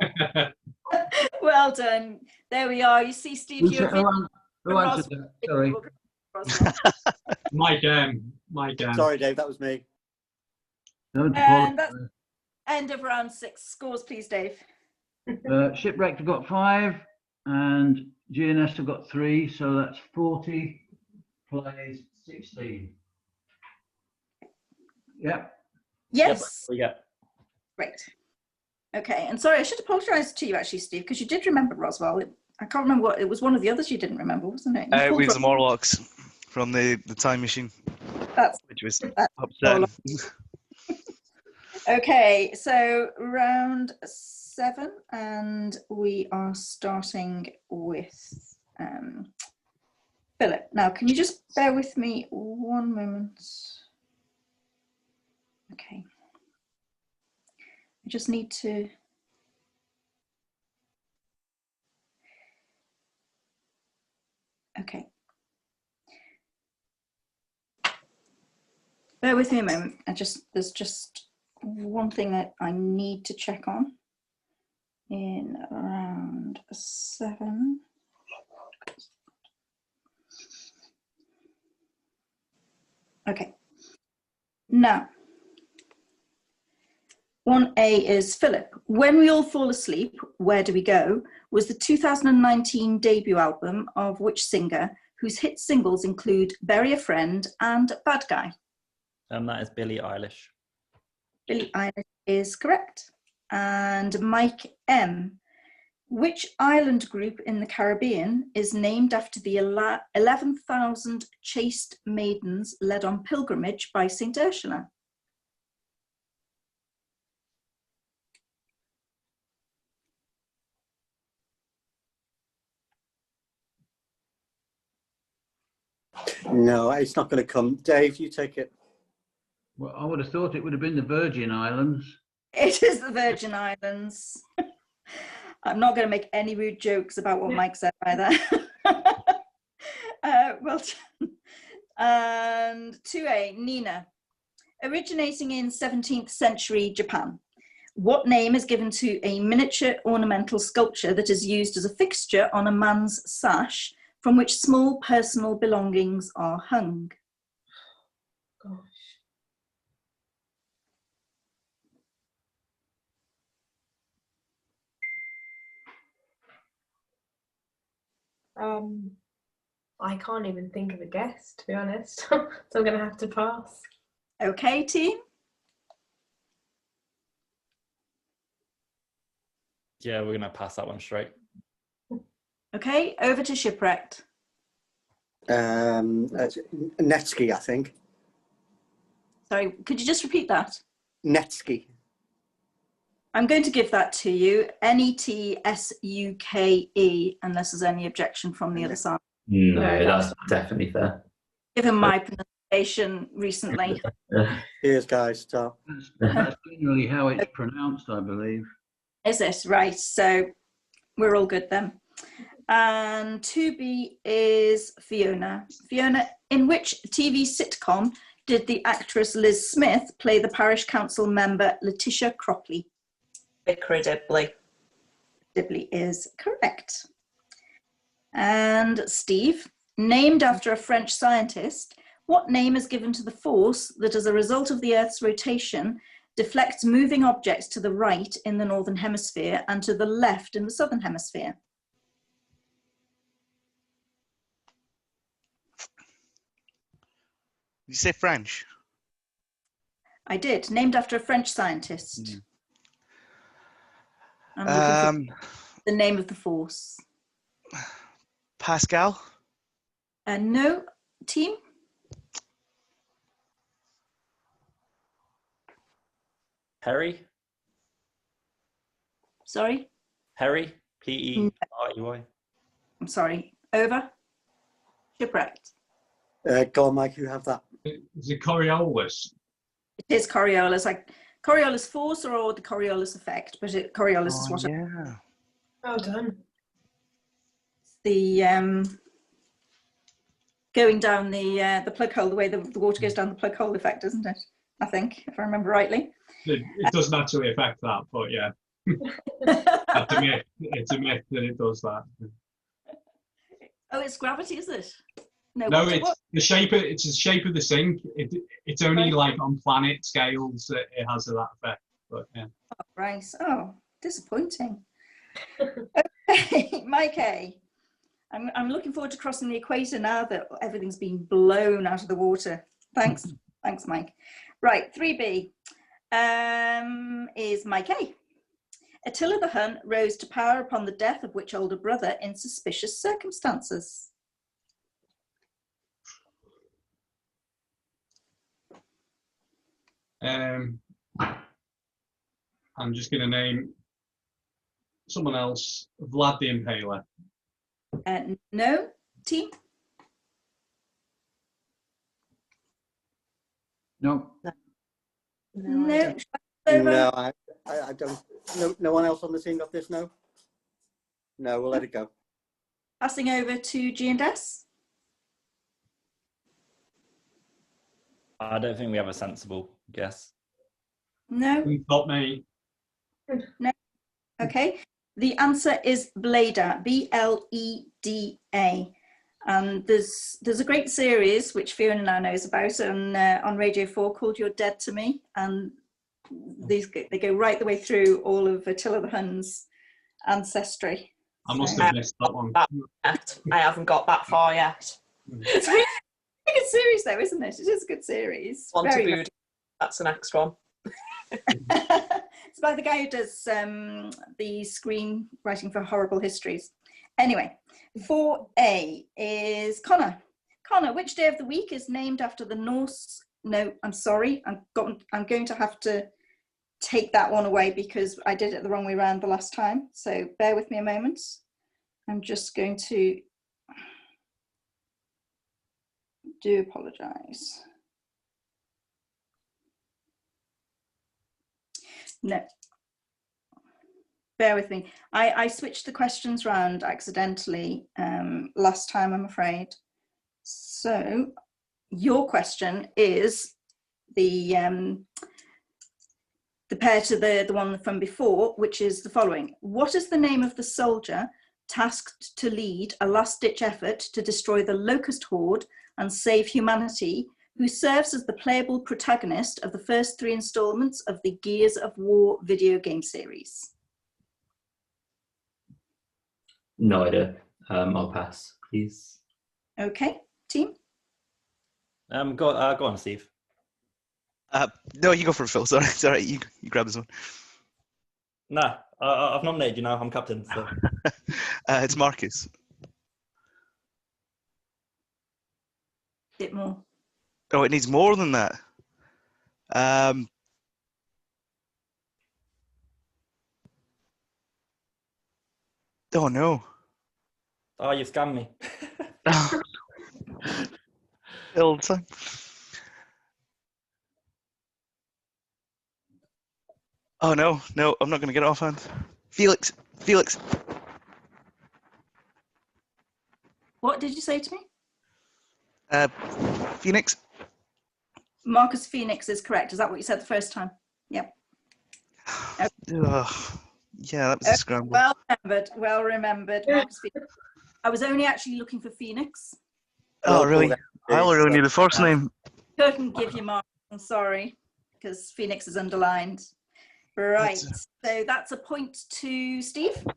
Well done. There we are. You see, Steve, Who answered that? Sorry. Mike M. Sorry, Dave, that was me. Don't And that's apologise. end of round 6. Scores, please, Dave. Shipwrecked have got 5 and GNS have got 3, so that's 40 plays 16. Yep. Yes. Yep, yeah. Great. Okay. And sorry, I should apologise to you, actually, Steve, because you did remember Roswell. I can't remember what it was. One of the others you didn't remember, wasn't it? It was the Morlocks from the time machine, which was upsetting. Okay, so round 7, and we are starting with Philip. Now, can you just bear with me one moment? Okay. I just need to Bear with me a moment. There's just one thing that I need to check on in round 7. Okay. Now, 1A is Philip. When We All Fall Asleep, Where Do We Go? Was the 2019 debut album of which singer, whose hit singles include Bury a Friend and Bad Guy? That is Billie Eilish. Billie Eilish is correct. And Mike M. Which island group in the Caribbean is named after the 11,000 chaste maidens led on pilgrimage by St. Ursula? No, it's not going to come. Dave, you take it. Well, I would have thought it would have been the Virgin Islands. It is the Virgin Islands. I'm not going to make any rude jokes about what Mike said either. Well done. And 2A, Nina. Originating in 17th century Japan, what name is given to a miniature ornamental sculpture that is used as a fixture on a man's sash from which small personal belongings are hung? Gosh. I can't even think of a guess, to be honest. So I'm going to have to pass. Okay, team. Yeah, we're going to pass that one straight. Okay, over to Shipwrecked. Netsky, I think. Sorry, could you just repeat that? Netsky. I'm going to give that to you, Netsuke, unless there's any objection from the other side. No, that's definitely fair. Given my pronunciation recently. Cheers, guys. Ta. That's generally how it's pronounced, I believe. Is it? Right, so we're all good then. And 2B is Fiona. Fiona, in which TV sitcom did the actress Liz Smith play the parish council member Letitia Cropley? Vicar Dibley. Dibley is correct. And Steve, named after a French scientist, what name is given to the force that as a result of the Earth's rotation deflects moving objects to the right in the northern hemisphere and to the left in the southern hemisphere? You say French? I did, named after a French scientist. I'm looking for the name of the force. Pascal? No, team? Perry? Sorry? Perry? P-E-R-E-Y. I'm sorry. Over? Shipwrecked. Go on, Mike, you have that. Is it Coriolis? It is Coriolis. Like Coriolis force or the Coriolis effect, but Coriolis is what yeah. Well done. the going down the plug hole, the way the water goes down the plug hole effect, isn't it? I think, if I remember rightly. It doesn't actually affect that, but yeah. It's a myth that it does that. Oh, it's gravity, is it? No, It's the shape. It's the shape of the sink. It's only like on planet scales that it has that effect. But yeah. Oh, right. Oh, disappointing. Okay, Mike A. I'm looking forward to crossing the equator now that everything's been blown out of the water. Thanks, thanks, Mike. Right, 3B is Mike A. Attila the Hun rose to power upon the death of which older brother in suspicious circumstances? I'm just going to name someone else, Vlad the Impaler. No, team? No. No. No, I don't. No one else on the team got this, no? No, we'll let it go. Passing over to G and S. I don't think we have a sensible guess. No? Not me. Okay. The answer is Bleda, B-L-E-D-A. And there's a great series which Fiona now knows about on Radio 4 called You're Dead to Me, and they go right the way through all of Attila the Hun's ancestry. I must So- have missed that one. I haven't got that far yet. It's a really good series, though, isn't it? It is a good series. Want Very, to boot. That's the next one. It's by the guy who does the screenwriting for Horrible Histories. Anyway, 4A is Connor. Connor, which day of the week is named after the Norse? No, I'm sorry. I'm going to have to take that one away because I did it the wrong way around the last time. So bear with me a moment. I'm just going to apologize. No. Bear with me. I switched the questions round accidentally last time, I'm afraid. So your question is the pair to the one from before, which is the following. What is the name of the soldier tasked to lead a last-ditch effort to destroy the Locust Horde and save humanity, who serves as the playable protagonist of the first 3 installments of the Gears of War video game series? No idea. I'll pass, please. Okay, team. Go on, Steve. No, you go for it, Phil. Sorry, it's all right. You grab this one. No, I've nominated you now. I'm captain. So. It's Marcus. Bit more. Oh, it needs more than that. Oh no. Oh, you scammed me. All the time. Oh no, I'm not going to get it offhand. Felix. What did you say to me? Phoenix. Marcus Phoenix is correct. Is that what you said the first time? Yep. Ugh. Yeah, that was a scramble. Well remembered. Marcus Phoenix. I was only actually looking for Phoenix. Oh, really? I only knew the first name. Couldn't give you Marcus, I'm sorry, because Phoenix is underlined. Right, so that's a point to Steve.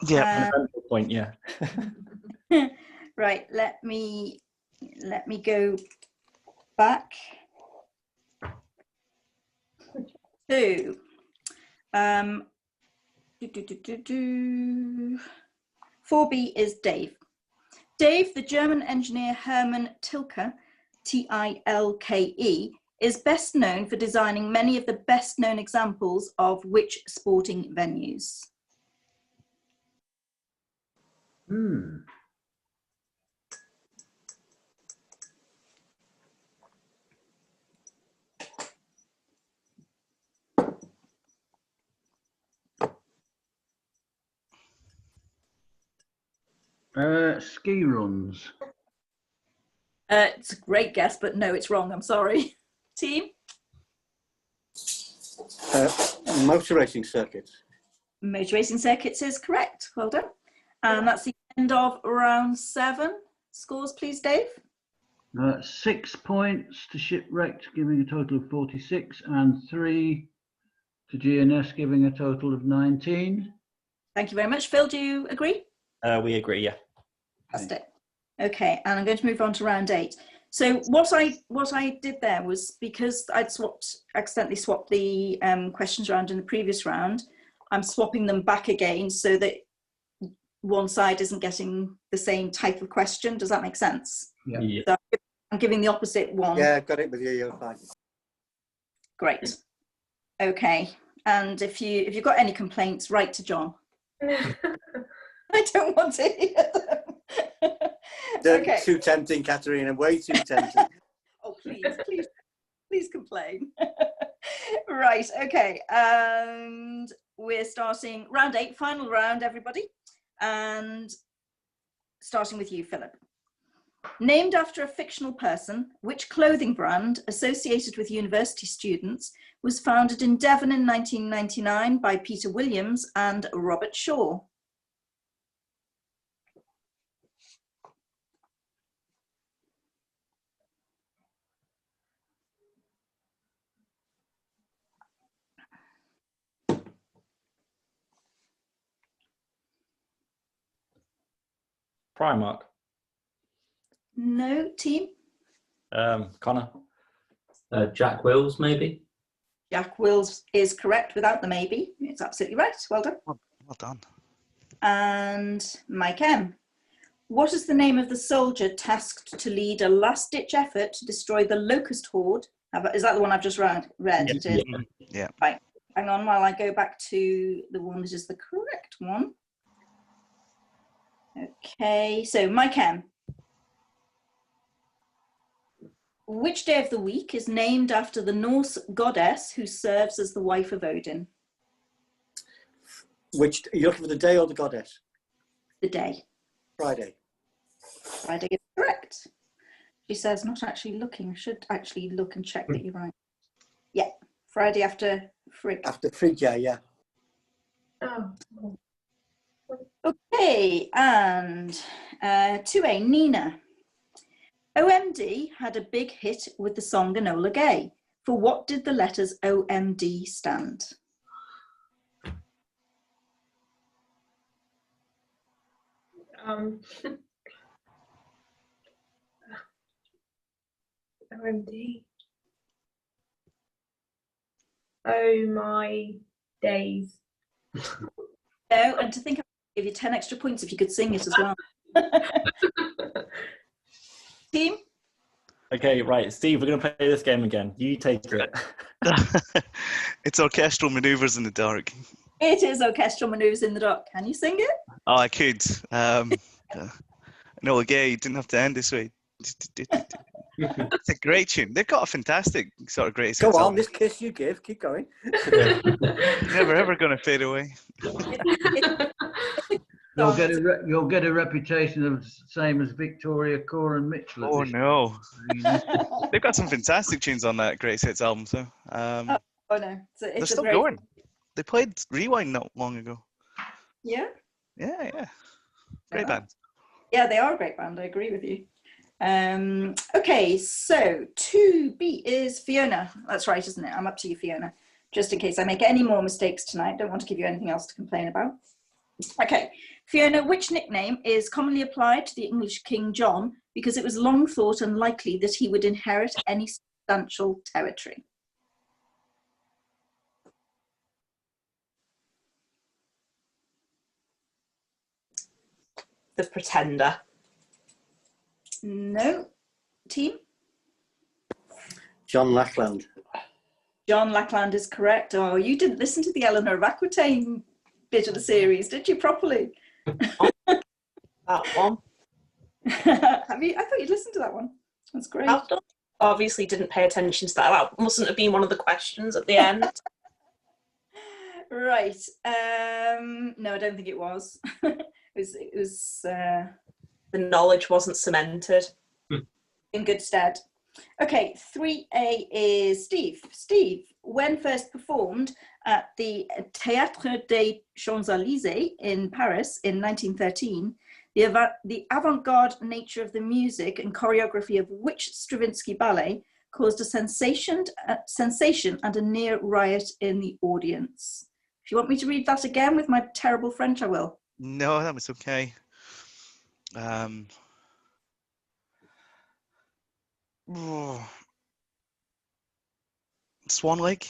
Yeah. Point, yeah. Right, let me go back to 4B is Dave. Dave, the German engineer Hermann Tilke, Tilke, is best known for designing many of the best known examples of which sporting venues? Ski runs. It's a great guess, but no, it's wrong. I'm sorry. Team? Motor racing circuits. Motor racing circuits is correct. Well done. And that's the end of round 7. Scores, please, Dave. 6 points to Shipwrecked, giving a total of 46, and 3 to GNS, giving a total of 19. Thank you very much. Phil, do you agree? We agree, yeah. Fantastic. Okay, and I'm going to move on to round 8. So what I did there was, because I'd accidentally swapped the questions around in the previous round, I'm swapping them back again so that one side isn't getting the same type of question. Does that make sense? Yeah. So I'm giving the opposite one. Yeah, got it with you. You're fine. Great. Okay. And if you've got any complaints, write to John. I don't want to hear them. Okay. Too tempting, Katerina. Way too tempting. Oh, please complain. Right. Okay. And we're starting round 8, final round, everybody. And starting with you, Philip. Named after a fictional person, which clothing brand associated with university students was founded in Devon in 1999 by Peter Williams and Robert Shaw? Primark. No, team? Connor. Jack Wills, maybe? Jack Wills is correct without the maybe. It's absolutely right. Well done. Well done. And Mike M. What is the name of the soldier tasked to lead a last-ditch effort to destroy the locust horde? Is that the one I've just read? It is. Yeah. Right. Hang on while I go back to the one that is the correct one. Okay, so Mike M. Which day of the week is named after the Norse goddess who serves as the wife of Odin? Which, are you looking for the day or the goddess? The day. Friday. Friday is correct. She says not actually looking. I should actually look and check that you're right. Yeah, Friday after Frigg. After Frigga, yeah. Oh. Okay, and 2A, Nina. OMD had a big hit with the song Enola Gay. For what did the letters OMD stand? OMD. Oh my days. No, and to think I'd give you 10 extra points if you could sing it as well. Team? Okay, right, Steve, we're going to play this game again. You take it. It's orchestral maneuvers in the dark. It is orchestral maneuvers in the dark. Can you sing it? Oh, I could. No, again, you didn't have to end this way. It's a great tune. They've got a fantastic sort of greatest Go hits on, album. this kiss you give. Keep going. Never ever going to fade away. You'll get a reputation of same as Victoria, Core, and Mitchell. Oh no, they've got some fantastic tunes on that greatest hits album. So Oh no, they're it's still going. They played Rewind not long ago. Yeah. Yeah. Great band. Yeah, they are a great band. I agree with you. Okay, so 2B is Fiona. That's right, isn't it? I'm up to you, Fiona. Just in case I make any more mistakes tonight. Don't want to give you anything else to complain about. Okay, Fiona, which nickname is commonly applied to the English King John because it was long thought unlikely that he would inherit any substantial territory? The Pretender. No. Team? John Lackland. John Lackland is correct. Oh, you didn't listen to the Eleanor of Aquitaine bit of the series, did you, properly? That one. Have you? I thought you'd listened to that one. That's great. I've done. Obviously didn't pay attention to that. That mustn't have been one of the questions at the end. Right. No, I don't think it was. It was The knowledge wasn't cemented. in good stead. Okay, 3A is Steve. Steve, when first performed at the Théâtre des Champs-Élysées in Paris in 1913, the avant-garde nature of the music and choreography of which Stravinsky ballet caused a sensation and a near riot in the audience? If you want me to read that again with my terrible French, I will. No, that was okay. Swan Lake.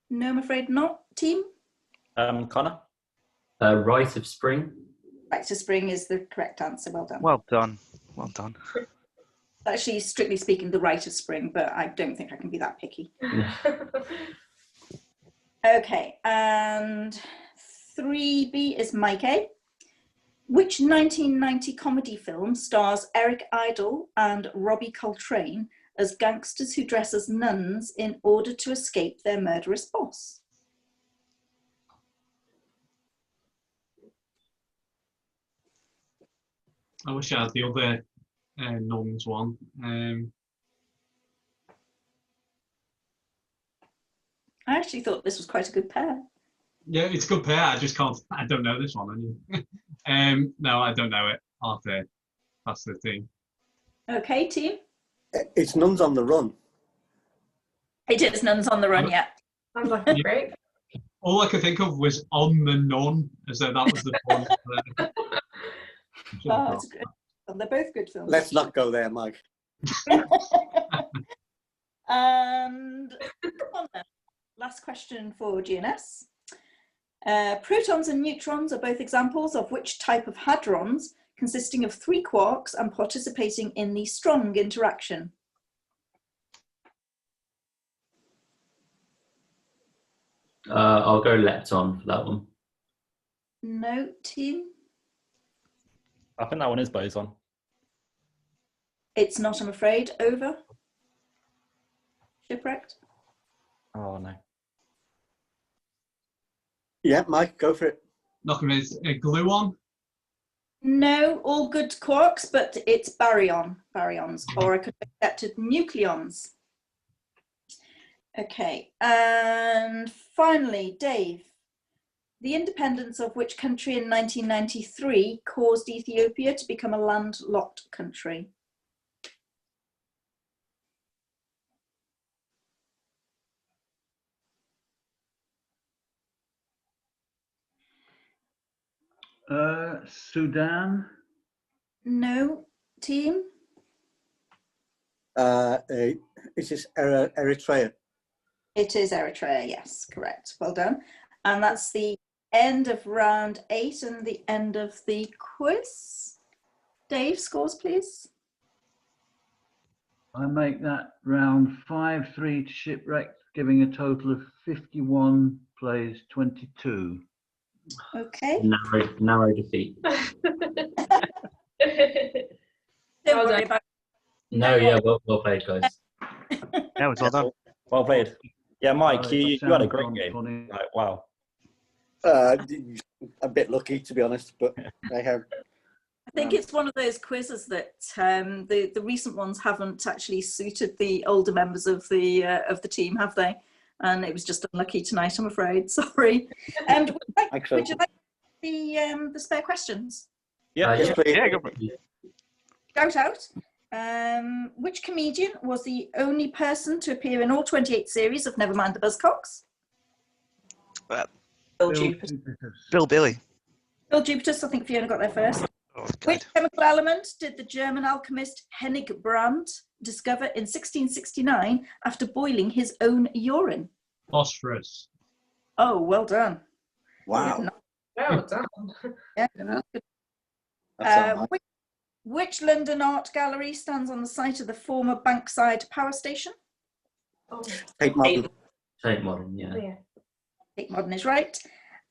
No, I'm afraid not. Team? Connor? Rite of Spring. Right to Spring is the correct answer. Well done. Well done. Well done. Actually, strictly speaking, the Rite of Spring, but I don't think I can be that picky. Okay, and 3B is Mike A. Which 1990 comedy film stars Eric Idle and Robbie Coltrane as gangsters who dress as nuns in order to escape their murderous boss? I wish I had the other nuns one. I actually thought this was quite a good pair. Yeah, it's a good pair. I just can't. I don't know this one. No, I don't know it. I'll have to pass the team. Okay, team. It's Nuns on the Run. It is Nuns on the Run, yeah. Sounds like a great. All I could think of was On the Nun, as though that was the one. Oh, it's good. Well, they're both good films. Let's not go there, Mike. And come on then. Last question for GNS. Protons and neutrons are both examples of which type of hadrons consisting of 3 quarks and participating in the strong interaction? I'll go lepton for that one. No, team? I think that one is boson. It's not, I'm afraid. Over? Shipwrecked? Oh no. Yeah, Mike, go for it. Not convinced. A gluon? No, all good quarks, but it's baryons, or I could have accepted nucleons. Okay, and finally, Dave, the independence of which country in 1993 caused Ethiopia to become a landlocked country? Sudan. No, team? Is this Eritrea? It is Eritrea, yes, correct. Well done. And that's the end of round 8 and the end of the quiz. Dave, scores, please. I make that round 5-3 to Shipwrecked, giving a total of 51 plays 22. Okay. Narrow defeat. Don't Well worry done. about No, yeah, well played, guys. Yeah, it's well done. Well played. Yeah, Mike, Oh, you that had a sounds great game. funny. Like, wow. A bit lucky, to be honest, but I have. I think it's one of those quizzes that the recent ones haven't actually suited the older members of the team, have they? And it was just unlucky tonight, I'm afraid. Sorry. Would you like the spare questions? Yeah, Yes, please. Yeah, go for it. Shout out. Which comedian was the only person to appear in all 28 series of Nevermind the Buzzcocks? Uh, Bill Jupiter. Bill Billy. Bill Jupiter, I think Fiona got there first. Oh, Which God. chemical element did the German alchemist Hennig Brandt discover in 1669 after boiling his own urine? Phosphorus. Oh, well done. Wow. Well done. Yeah. That's all right. Which London art gallery stands on the site of the former Bankside power station? Oh, Tate Modern. Tate Modern, yeah. yeah. Tate Modern is right.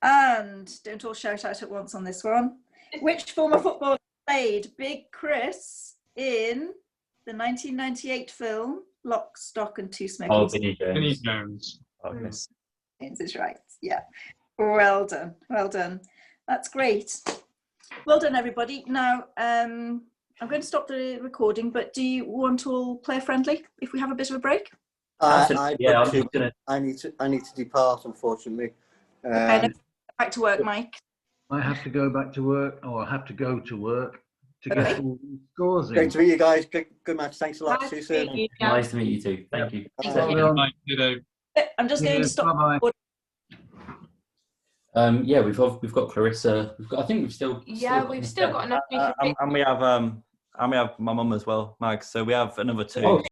And don't all shout out at once on this one. Which former footballer played Big Chris in the 1998 film Lock, Stock and Two Smoking Oh, Stations? Vinnie Vinnie Jones. Jones. Oh, yes. Is right. Yeah. Well done. Well done. That's great. Well done, everybody. Now, I'm going to stop the recording, but do you want to all play friendly if we have a bit of a break? Yeah, I'm just gonna. I need to depart, unfortunately. Okay, no, back to work, Mike. I have to go back to work, or I have to go to work to get all the scores Great in. to meet you guys. Good match. Thanks a lot. Nice See you to soon. meet you. Yeah. Nice to meet you too. Thank you. Thank Bye. you. Like, you know, I'm just going to Cheers, stop. bye-bye. Yeah, we've got Clarissa. I think we've still. Yeah, we've still got enough. And we have my mum as well, Mag. So we have another 2. Oh,